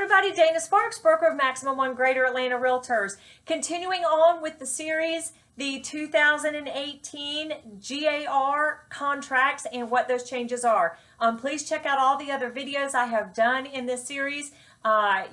everybody, Dana Sparks, broker of Maximum One Greater Atlanta Realtors. Continuing on with the series, the 2018 GAR contracts and what those changes are. Please check out all the other videos I have done in this series.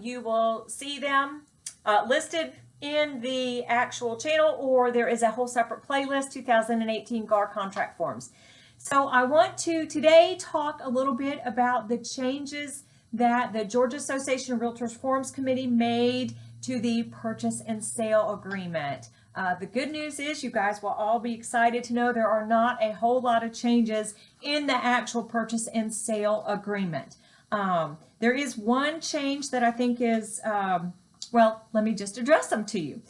You will see them listed in the actual channel, or there is a whole separate playlist, 2018 GAR contract forms. So I want to today talk a little bit about the changes that the Georgia Association of Realtors Forms Committee made to the purchase and sale agreement. The good news is you guys will all be excited to know there are not a whole lot of changes in the actual purchase and sale agreement. There is one change that I think is, well, let me just address them to you,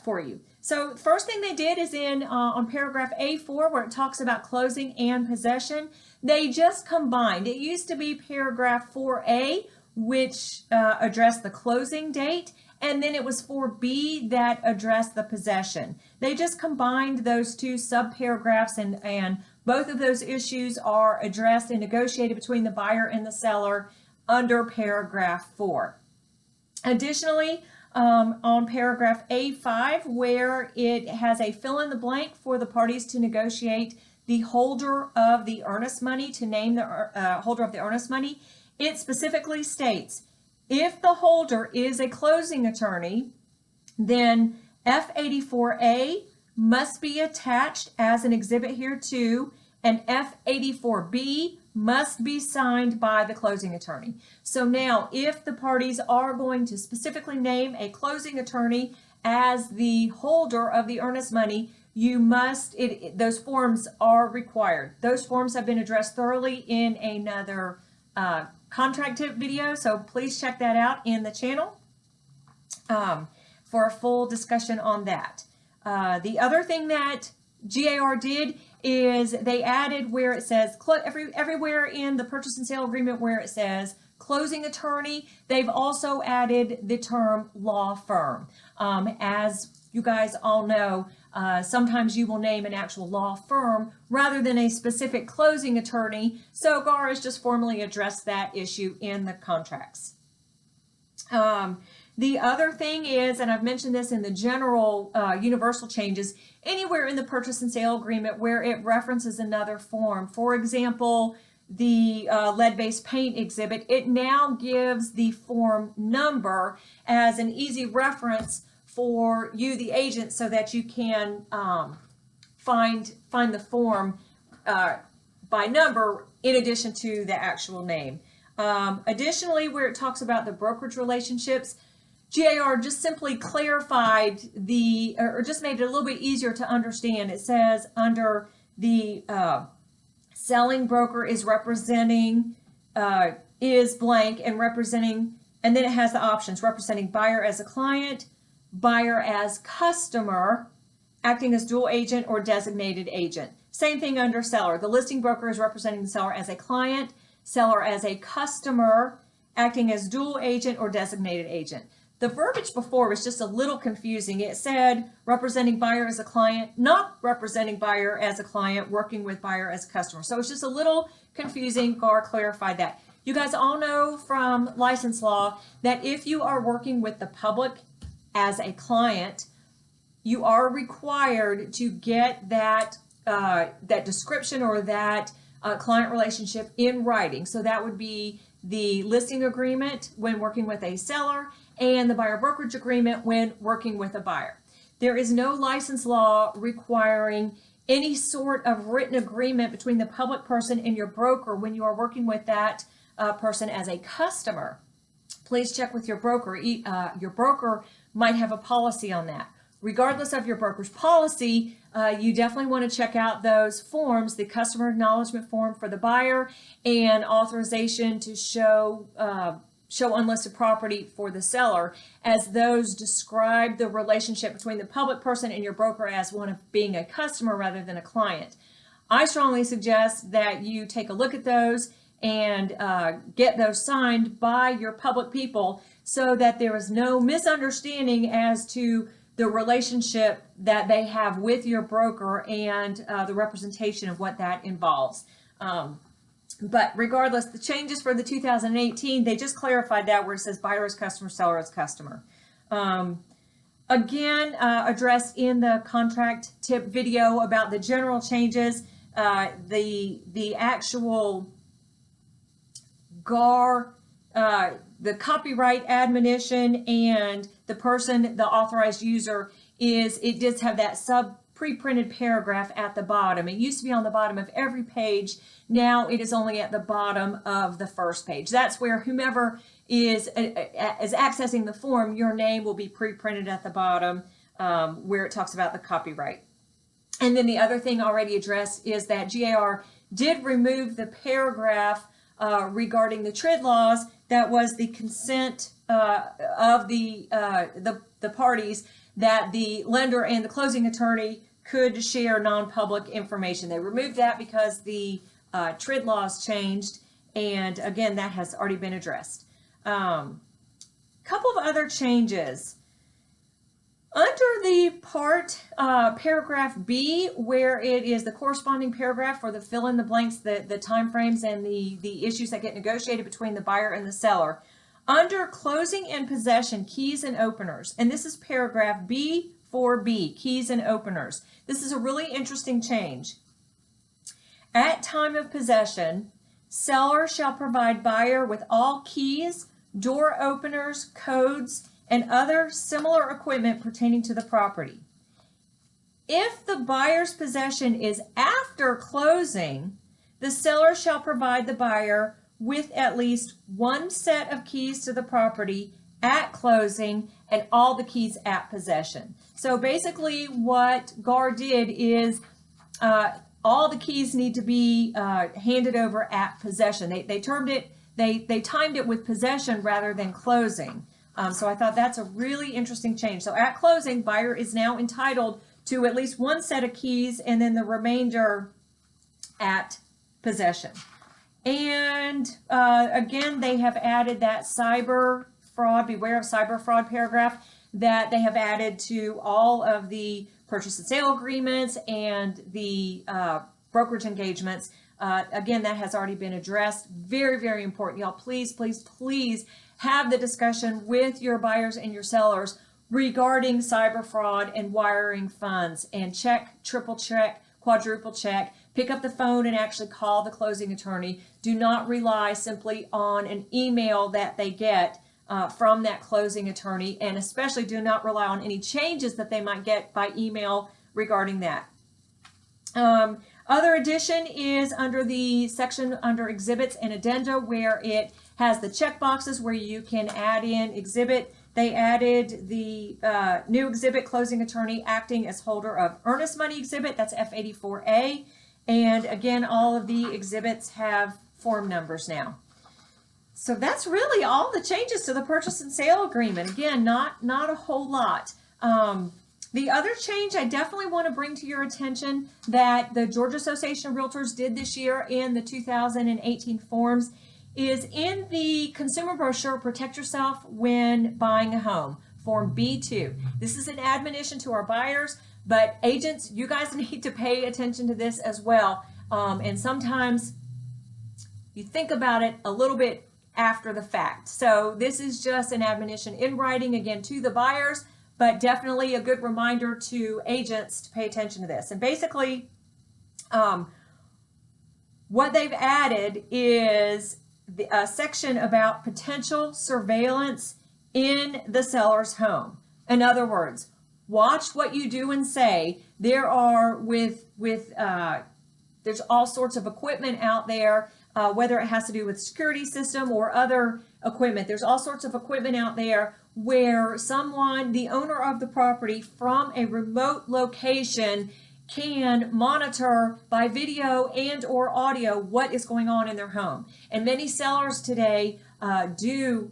for you. So the first thing they did is on paragraph A4, where it talks about closing and possession. They just combined. It used to be paragraph 4A, which addressed the closing date, and then it was 4B that addressed the possession. They just combined those two subparagraphs, and both of those issues are addressed and negotiated between the buyer and the seller under paragraph 4. Additionally, on paragraph A5, where it has a fill in the blank for the parties to negotiate the holder of the earnest money, to name the holder of the earnest money, it specifically states, if the holder is a closing attorney, then F84A must be attached as an exhibit hereto, and F84B must be signed by the closing attorney. So now, if the parties are going to specifically name a closing attorney as the holder of the earnest money, you must, those forms are required. Those forms have been addressed thoroughly in another contract tip video, so please check that out in the channel for a full discussion on that. The other thing that GAR did is they added where it says, everywhere in the purchase and sale agreement where it says closing attorney, they've also added the term law firm. As you guys all know, sometimes you will name an actual law firm rather than a specific closing attorney. So GAR has just formally addressed that issue in the contracts. The other thing is, and I've mentioned this in the general universal changes, anywhere in the purchase and sale agreement where it references another form, for example, the lead-based paint exhibit, it now gives the form number as an easy reference for you, the agent, so that you can find the form by number in addition to the actual name. Additionally, where it talks about the brokerage relationships, GAR just simply clarified or just made it a little bit easier to understand. It says under the selling broker is representing, is blank and representing, and then it has the options representing buyer as a client, buyer as customer, acting as dual agent or designated agent. Same thing under seller. The listing broker is representing the seller as a client, seller as a customer, acting as dual agent or designated agent. The verbiage before was just a little confusing. It said representing buyer as a client, not representing buyer as a client, working with buyer as a customer. So it's just a little confusing. GAR clarified that. You guys all know from license law that if you are working with the public as a client, you are required to get that description or that client relationship in writing. So that would be the listing agreement when working with a seller and the buyer brokerage agreement when working with a buyer. There is no license law requiring any sort of written agreement between the public person and your broker when you are working with that person as a customer. Please check with your broker. Your broker might have a policy on that. Regardless of your broker's policy, you definitely want to check out those forms, the customer acknowledgement form for the buyer and authorization to show unlisted property for the seller, as those describe the relationship between the public person and your broker as one of being a customer rather than a client. I strongly suggest that you take a look at those and get those signed by your public people so that there is no misunderstanding as to the relationship that they have with your broker and the representation of what that involves. But regardless, the changes for the 2018, they just clarified that where it says buyer as customer, seller as customer. Again, addressed in the contract tip video about the general changes, the actual GAR, the copyright admonition, and the person, the authorized user, it does have that pre-printed paragraph at the bottom. It used to be on the bottom of every page. Now it is only at the bottom of the first page. That's where whomever is accessing the form, your name will be pre-printed at the bottom where it talks about the copyright. And then the other thing already addressed is that GAR did remove the paragraph regarding the TRID laws that was the consent of the parties that the lender and the closing attorney could share non-public information. They removed that because the TRID laws changed, and again, that has already been addressed. Couple of other changes. Under the paragraph B, where it is the corresponding paragraph for the fill in the blanks, the time frames and the issues that get negotiated between the buyer and the seller, under closing and possession, keys and openers, and this is paragraph B4B, keys and openers. This is a really interesting change. At time of possession, seller shall provide buyer with all keys, door openers, codes, and other similar equipment pertaining to the property. If the buyer's possession is after closing, the seller shall provide the buyer with at least one set of keys to the property at closing and all the keys at possession. So basically what GAR did is all the keys need to be handed over at possession. They timed it with possession rather than closing. So I thought that's a really interesting change. So at closing, buyer is now entitled to at least one set of keys and then the remainder at possession. And again, they have added that cyber fraud, beware of cyber fraud paragraph that they have added to all of the purchase and sale agreements and the brokerage engagements. Again, that has already been addressed. Very, very important. Y'all, please, please, please have the discussion with your buyers and your sellers regarding cyber fraud and wiring funds, and check, triple check, quadruple check. Pick up the phone and actually call the closing attorney. Do not rely simply on an email that they get from that closing attorney, and especially do not rely on any changes that they might get by email regarding that. Other addition is under the section under exhibits and addenda, where it has the check boxes where you can add in exhibit. They added the new exhibit, closing attorney acting as holder of earnest money exhibit. That's F84A. And again, all of the exhibits have form numbers now. So that's really all the changes to the purchase and sale agreement. Again, not a whole lot. The other change I definitely want to bring to your attention that the Georgia Association of Realtors did this year in the 2018 forms is in the consumer brochure, Protect Yourself When Buying a Home, Form B2. This is an admonition to our buyers, but agents, you guys need to pay attention to this as well. And sometimes you think about it a little bit after the fact. So this is just an admonition in writing, again, to the buyers, but definitely a good reminder to agents to pay attention to this. And basically, what they've added is a section about potential surveillance in the seller's home. In other words, watch what you do and say. There are there's all sorts of equipment out there, whether it has to do with security system or other equipment. There's all sorts of equipment out there where someone, the owner of the property, from a remote location can monitor by video and or audio what is going on in their home. And many sellers today do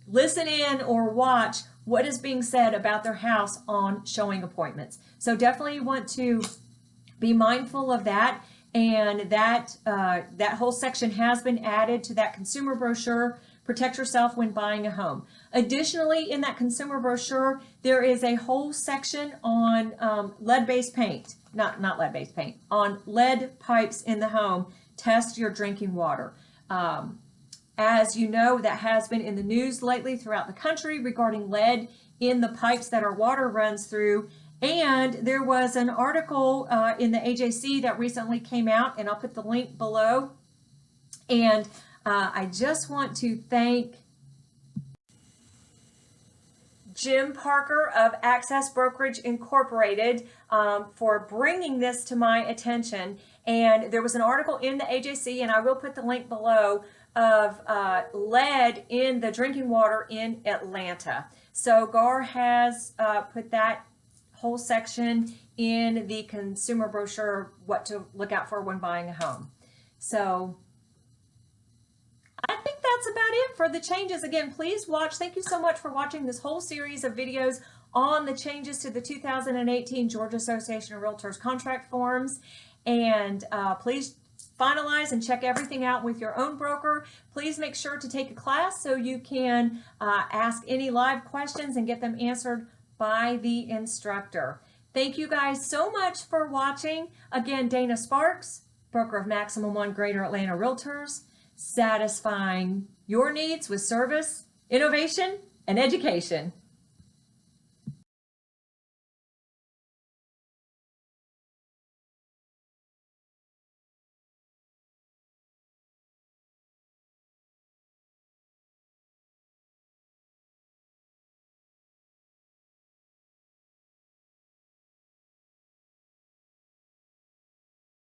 listen in or watch what is being said about their house on showing appointments. So definitely want to be mindful of that. And that whole section has been added to that consumer brochure, Protect Yourself When Buying a Home. Additionally, in that consumer brochure, there is a whole section on lead-based paint, not lead-based paint, on lead pipes in the home test your drinking water. As you know, that has been in the news lately throughout the country regarding lead in the pipes that our water runs through. And there was an article in the AJC that recently came out, and I'll put the link below. And I just want to thank Jim Parker of Access Brokerage Incorporated for bringing this to my attention. And there was an article in the AJC, and I will put the link below, of lead in the drinking water in Atlanta. So GAR has put that whole section in the consumer brochure, what to look out for when buying a home. So I think that's about it for the changes. Again, please watch. Thank you so much for watching this whole series of videos on the changes to the 2018 Georgia Association of Realtors contract forms. And please finalize and check everything out with your own broker. Please make sure to take a class so you can ask any live questions and get them answered by the instructor. Thank you guys so much for watching. Again, Dana Sparks, broker of Maximum One Greater Atlanta Realtors, satisfying your needs with service, innovation, and education.